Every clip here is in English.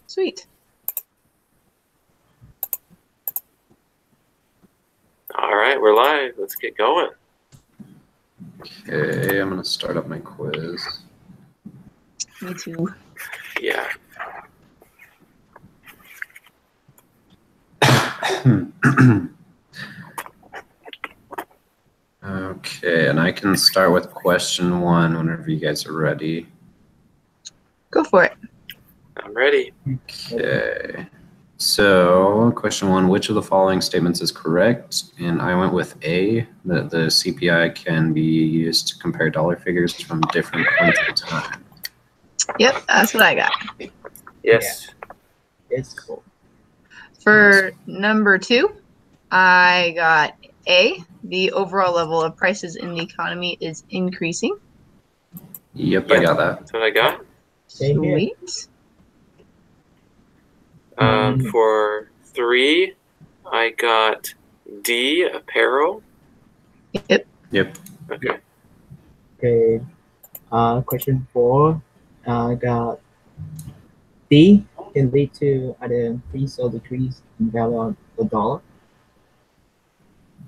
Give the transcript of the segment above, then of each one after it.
Sweet. All right, we're live. Let's get going. Okay, I'm going to start up my quiz. Me too. Yeah. Okay, and I can start with question 1 whenever you guys are ready. Go for it. I'm ready. Okay. So, question 1, which of the following statements is correct? And I went with A, that the CPI can be used to compare dollar figures from different points in time. Yep, that's what I got. Yes. It's cool. For number 2, I got A, the overall level of prices in the economy is increasing. Yep, I got that. That's what I got. Same here. Sweet. For 3, I got D, apparel. Yep. Yep. Okay. Okay. Question 4, I got D can lead to either increase or decrease in value of the dollar.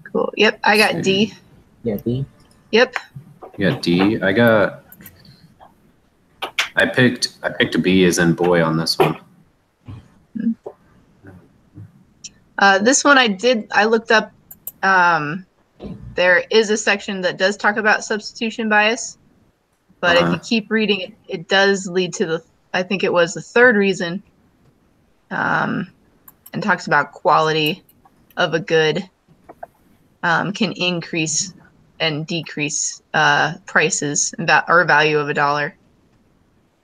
Cool. Yep, I got D. Yeah, D. Yep. You got D. I picked a B as in boy on this one. This one I looked up. There is a section that does talk about substitution bias, but if you keep reading, it does lead to I think it was the third reason, and talks about quality of a good can increase and decrease prices or value of a dollar.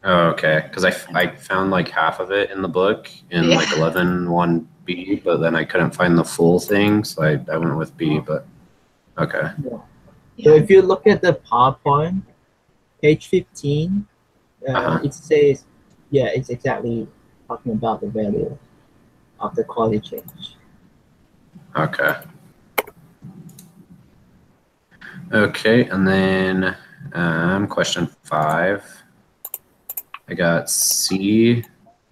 Oh, okay. Because I found like half of it in the book in like 11.1b, but then I couldn't find the full thing, so I went with B. But okay. Yeah. So if you look at the PowerPoint, page 15, it says, yeah, it's exactly talking about the value of the quality change. Okay. Okay, and then question 5. I got C.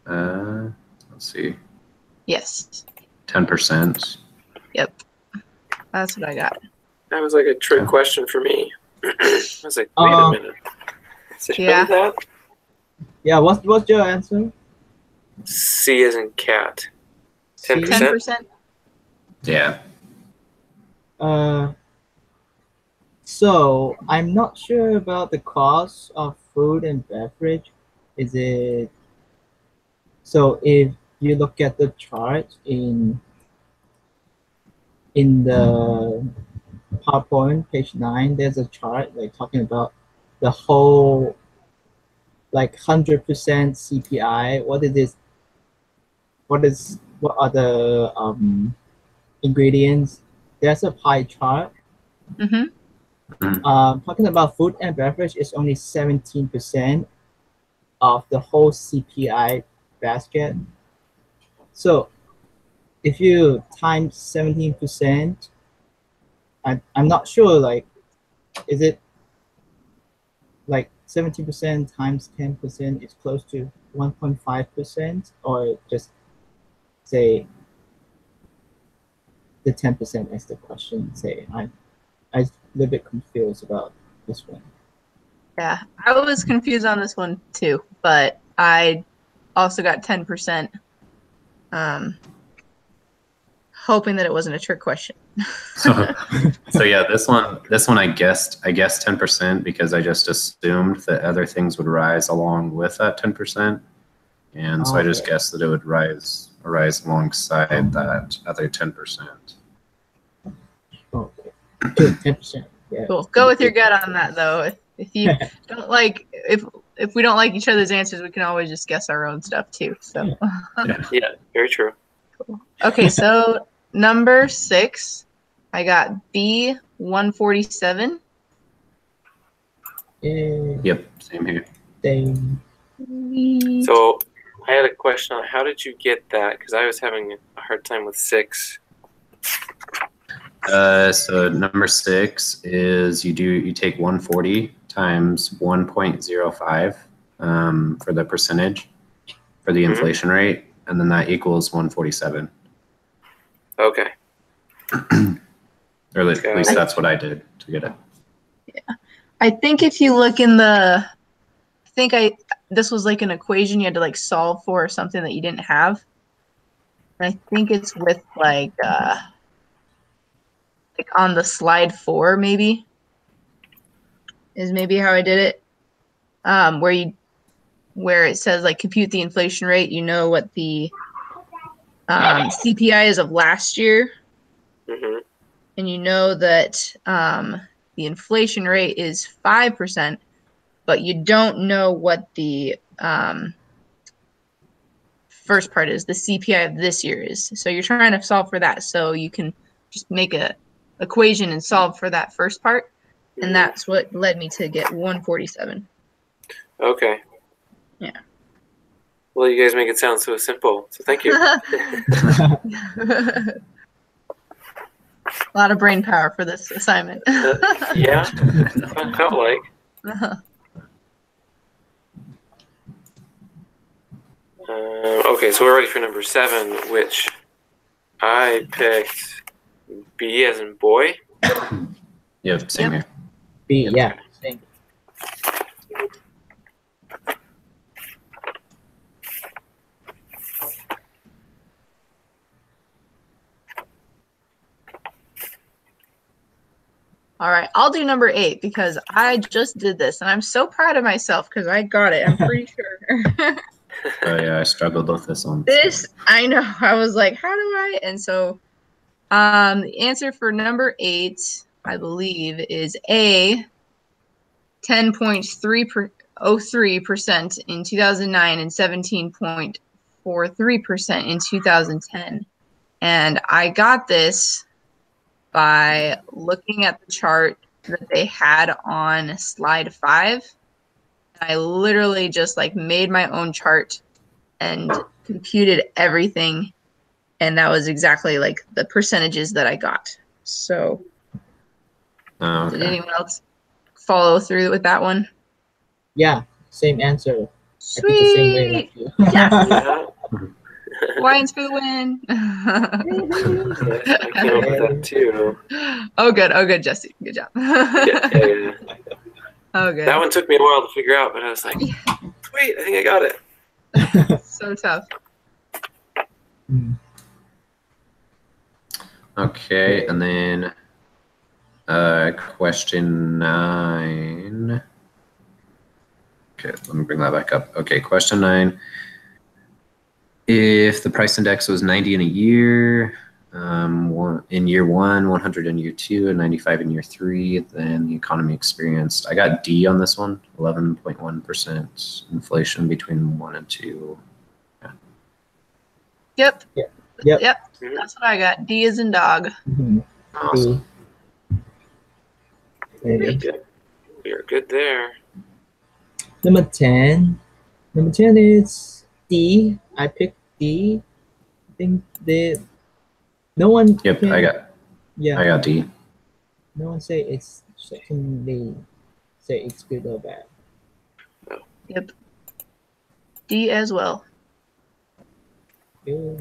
Let's see. Yes. 10%. Yep. That's what I got. That was like a trick question for me. I was like, wait a minute. Is it really that? Yeah, what's your answer? C as in cat. 10%? 10%? Yeah. So I'm not sure about the cost of food and beverage. Is it so? If you look at the chart in the PowerPoint, page 9, there's a chart like talking about the whole like 100% CPI. What is this? What are the ingredients? There's a pie chart. Talking about food and beverage is only 17% of the whole CPI basket. So if you times 17%, I'm not sure, like, is it like 17% times 10% is close to 1.5%, or just say the 10% as the question? Say I'm a little bit confused about this one. Yeah, I was confused on this one too, but I also got 10%. Hoping that it wasn't a trick question. So yeah, this one I guessed 10% because I just assumed that other things would rise along with that 10%, and so I just guessed that it would rise alongside that other 10%. Okay, 10%. Yeah. Cool. Go with your gut on that though. If you don't like, if we don't like each other's answers, we can always just guess our own stuff too. So yeah, very true. Cool. Okay, so number 6, I got B 147. Yep, same here. So I had a question on how did you get that? Because I was having a hard time with 6. So number 6 is you take 140 times 1.05 for the percentage, for the Mhm. inflation rate, and then that equals 147. Okay. Or at Got least it. that's what I did to get it. I think if you look in this was like an equation you had to like solve for something that you didn't have. And I think it's with like on the slide 4 maybe is maybe how I did it. Where it says like compute the inflation rate, you know what the CPI is of last year, Hmm. and you know that the inflation rate is 5%, but you don't know what the first part is, the CPI of this year is. So you're trying to solve for that. So you can just make a equation and solve for that first part. And that's what led me to get 147. Okay. Yeah. Well, you guys make it sound so simple. So thank you. A lot of brain power for this assignment. Yeah, I felt like. Okay, so we're ready for number 7, which I picked B as in boy. Yep, same here. B, yeah. Same. All right, I'll do number 8 because I just did this and I'm so proud of myself because I got it. I'm pretty sure. Oh yeah, I struggled with this one. This, I know. I was like, how do I? And so the answer for number 8, I believe, is A, 10.303% in 2009 and 17.43% in 2010. And I got this by looking at the chart that they had on slide 5. I literally just like made my own chart and computed everything, and that was exactly like the percentages that I got. So Oh, did okay. anyone else follow through with that one? Yeah, same answer. Sweet. I think the same way like you. Yes. Yeah. Hawaiians for the win. Yes, I came up with that too. Oh, good, Jesse. Good job. Yeah. Oh, good. That one took me a while to figure out, but I was like, wait, I think I got it. So tough. Okay, and then question 9. Okay, let me bring that back up. Okay, question 9. If the price index was 90 in a year, in year 1, 100 in year 2, and 95 in year 3, then the economy experienced, I got D on this one, 11.1% inflation between 1 and 2. Yep. Yep. Mhm. That's what I got. D is in dog. Mhm. Awesome. Okay. Good. We are good there. Number 10. Number 10 is D. I picked D. I think no one Yep, can, I got D. no one say it's certainly say it's good or bad. Yep. D as well. Yeah.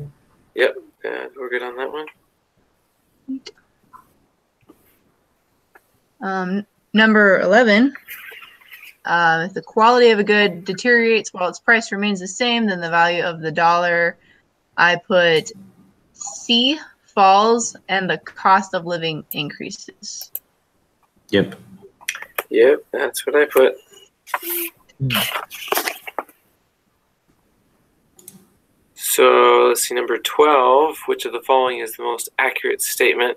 Yep, we're good on that one. Number 11. If the quality of a good deteriorates while its price remains the same, then the value of the dollar. I put C, falls, and the cost of living increases. Yep. Yep, that's what I put. So let's see, number 12. Which of the following is the most accurate statement?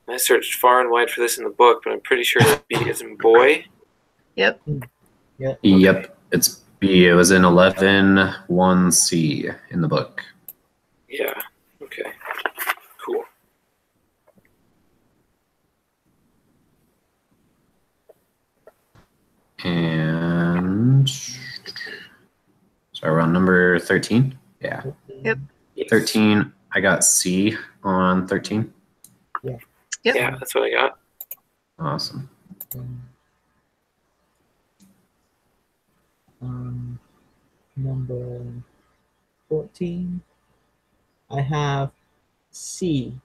I searched far and wide for this in the book, but I'm pretty sure it's B as in boy. Yep. Yep, it's B. It was in 11.1C in the book. Yeah, okay. Cool. And so we're on number 13. Yeah. Yep. Yes. 13. I got C on 13. Yep. Yeah, that's what I got. Awesome. Number 14. I have C,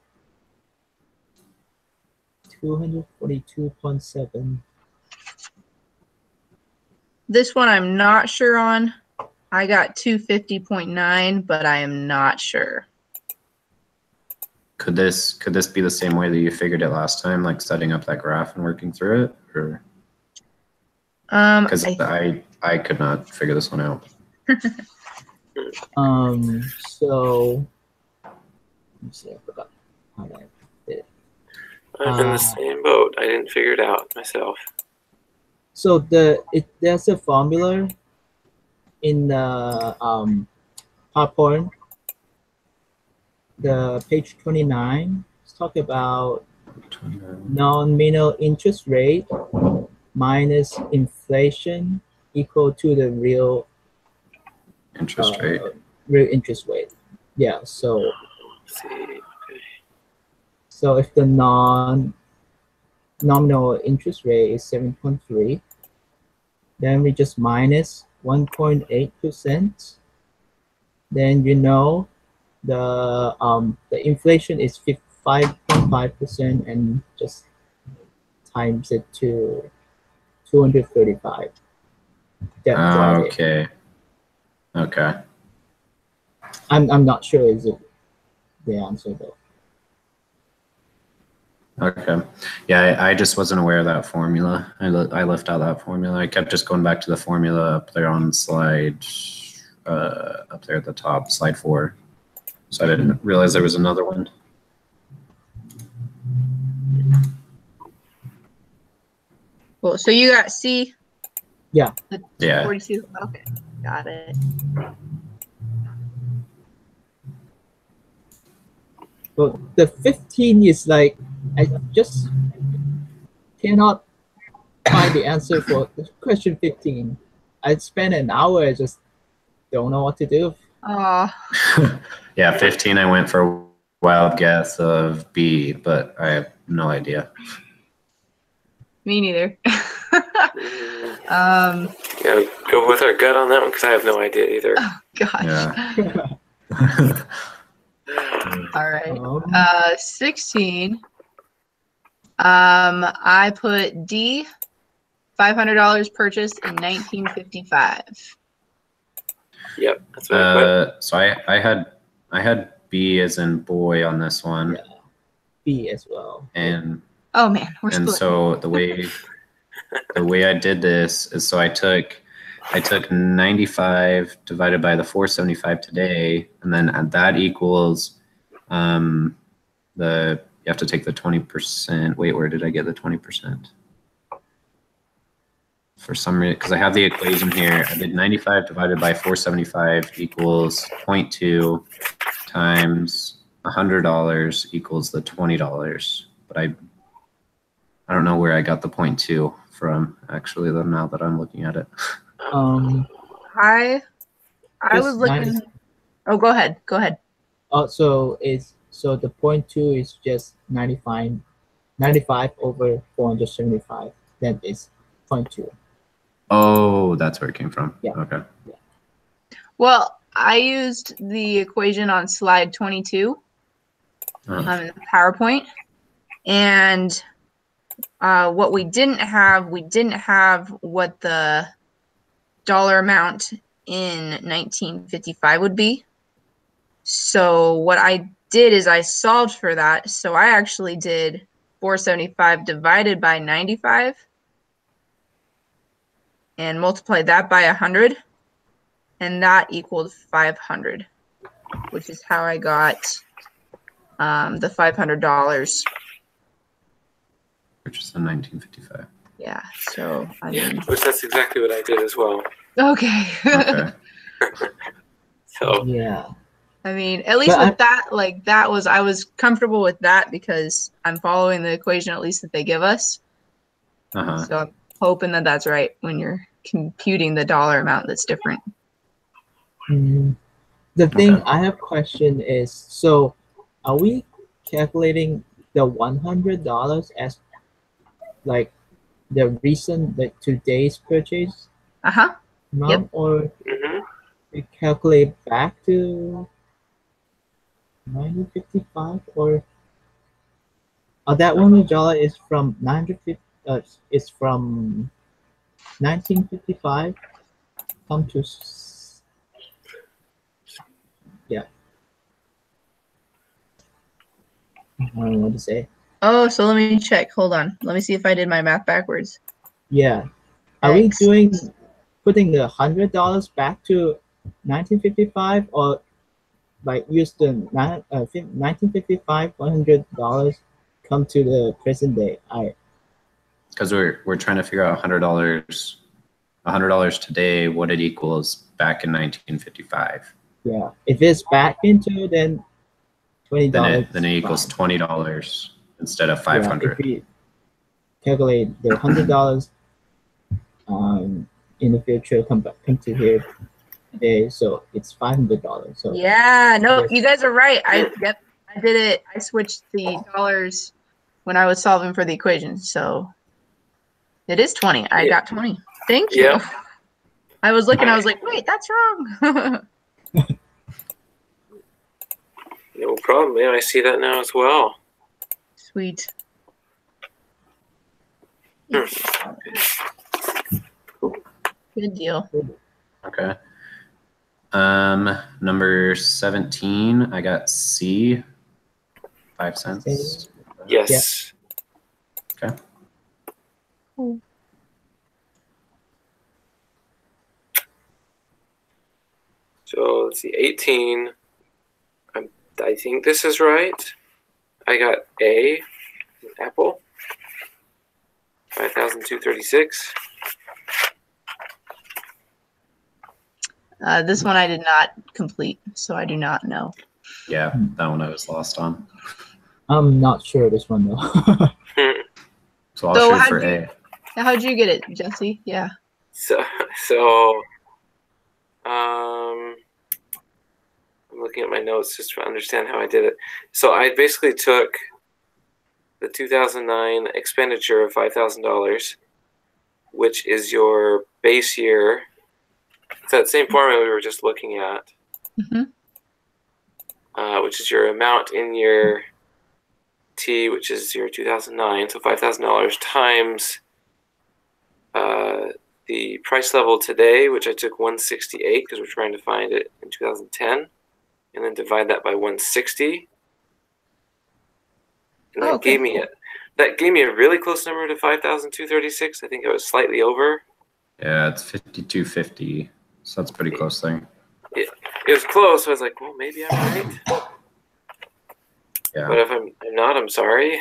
242.7. This one I'm not sure on. I got 250.9, but I am not sure. Could this be the same way that you figured it last time, like setting up that graph and working through it, or? Because I could not figure this one out. So let me see. I forgot how I did it. I'm in the same boat. I didn't figure it out myself. So there's a formula in the PowerPoint. The page 29. Let's talk about nominal interest rate minus inflation equal to the real interest rate. Real interest rate. Yeah. So. Let's see. Okay. So if the nominal interest rate is 7.3, then we just minus 1.8%. Then you know the inflation is 5.5%, and just times it to 235. Okay. Okay. I'm not sure is it the answer though. Okay. Yeah, I just wasn't aware of that formula. I left out that formula. I kept just going back to the formula up there on slide, up there at the top, slide 4. So I didn't realize there was another one. Well, so you got C? Yeah. Yeah. 42. Okay, got it. But the 15 is like, I just cannot find the answer for question 15. I spent an hour, I just don't know what to do. Yeah, 15, I went for a wild guess of B, but I have no idea. Me neither. Yeah, go with our gut on that one because I have no idea either. Oh, gosh. Yeah. All right. 16. I put D, $500 purchased in 1955. Yep, that's what I put. So I had B as in boy on this one. Yeah. B as well. And oh man, we're split. So the way I did this is, so I took 95 divided by the 475 today, and then that equals you have to take the 20%. Wait, where did I get the 20%? For some reason, because I have the equation here, I did 95 divided by 475 equals 0.2 times $100 equals the $20. But I don't know where I got the 0.2 from, actually, now that I'm looking at it. I was looking. Oh, go ahead. Go ahead. Oh, so the 0.2 is just 95 over 475. That is 0.2. Oh, that's where it came from. Yeah. Okay. Yeah. Well, I used the equation on slide 22 in the PowerPoint, and what we didn't have what the dollar amount in 1955 would be. So what I did is I solved for that. So I actually did 475 divided by 95 and multiplied that by 100, and that equaled 500, which is how I got the $500. Which is in 1955. Yeah, so I mean, which that's exactly what I did as well. Okay. Okay. So yeah. I mean, at least with that, like that was, I was comfortable with that because I'm following the equation at least that they give us. So I'm hoping that that's right when you're computing the dollar amount that's different. The thing I have question is, so are we calculating the $100 as like the recent, like today's purchase amount, Yep. or we calculate back to 1955 or that one Ujala is from 950 is from 1955 come to yeah. I don't know what to say. Oh, so let me check. Hold on. Let me see if I did my math backwards. Yeah. Are we X. putting the $100 back to 1955 or like use the 1955 $100 come to the present day? Because we're trying to figure out $100 today, what it equals back in 1955. Yeah. If it's back into then $20. Then it equals $20 instead of 500. Yeah, if we calculate the $100 in the future come to here today, so it's $500. So Yeah, no, yes. you guys are right. I did it. I switched the dollars when I was solving for the equation. So it is 20. I got 20. Thank you. Yeah. I was looking, I was like, wait, that's wrong. No problem. Yeah, I see that now as well. Sweet. Good deal. Okay. Number 17, I got C, 5 cents. Yes. Okay. Cool. So let's see, 18. I think this is right. I got A, apple, 5,236. This one I did not complete, so I do not know. Yeah, that one I was lost on. I'm not sure this one though. So I'll So shoot for A. How'd you get it, Jesse? Yeah. So I'm looking at my notes just to understand how I did it. So I basically took the 2009 expenditure of $5,000, which is your base year. It's that same formula we were just looking at, which is your amount in your T, which is your 2009, so $5,000 times the price level today, which I took 168 because we're trying to find it in 2010, and then divide that by 160, and that gave me a really close number to 5,236. I think it was slightly over. Yeah, it's 5,250. So that's pretty close there. It was close. So I was like, well, maybe I'm right. Yeah. But if I'm not, I'm sorry.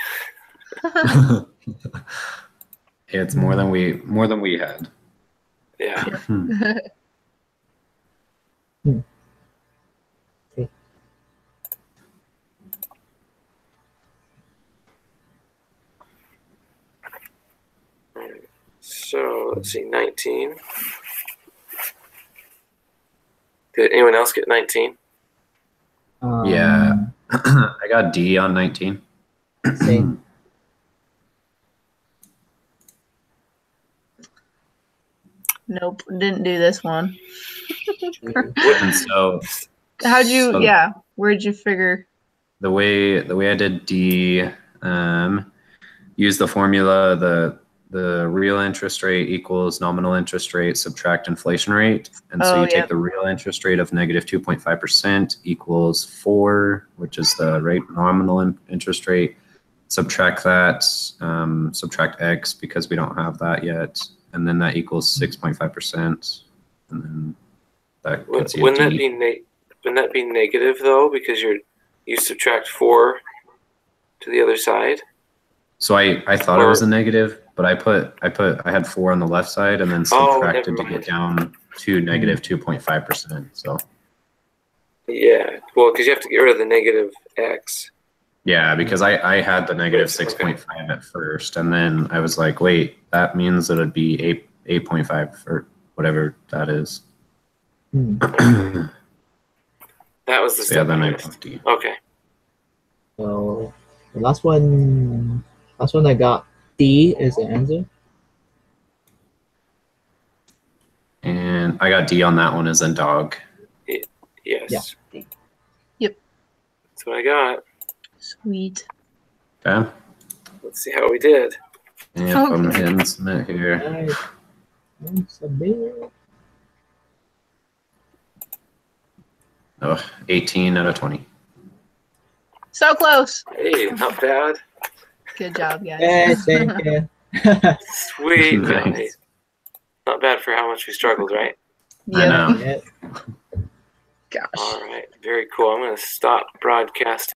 It's more than we had. Yeah. Okay. So let's see, 19. Did anyone else get 19? Yeah. I got D on 19. Same. Nope, didn't do this one. And so where'd you figure? the way I did D, use the formula, the real interest rate equals nominal interest rate subtract inflation rate. And so you take the real interest rate of negative 2.5% equals 4, which is the rate nominal interest rate. Subtract that, subtract X because we don't have that yet. And then that equals 6.5%. And then that gets you wouldn't a D. that be negative though, because you subtract 4 to the other side? So I thought it was a negative, but I had 4 on the left side and then subtracted to get down to negative 2.5%. So yeah, well, because you have to get rid of the negative X. yeah, because I had the negative 6.5 at first, and then I was like, wait, that means that it'd be 8.5 or whatever that is. That was the step. Yeah, then I put D. Okay. So the last one I got D is the answer. And I got D on that one as in dog. Yes. Yeah. Yep. That's what I got. Sweet. Okay. Let's see how we did. And if I'm Okay. hitting submit here. Right. And submit. Oh, 18 out of 20. So close. Hey, not bad. Good job, guys. Hey, thank you. Sweet. Nice. Not bad for how much we struggled, right? I know. Yeah. Gosh. All right. Very cool. I'm going to stop broadcasting.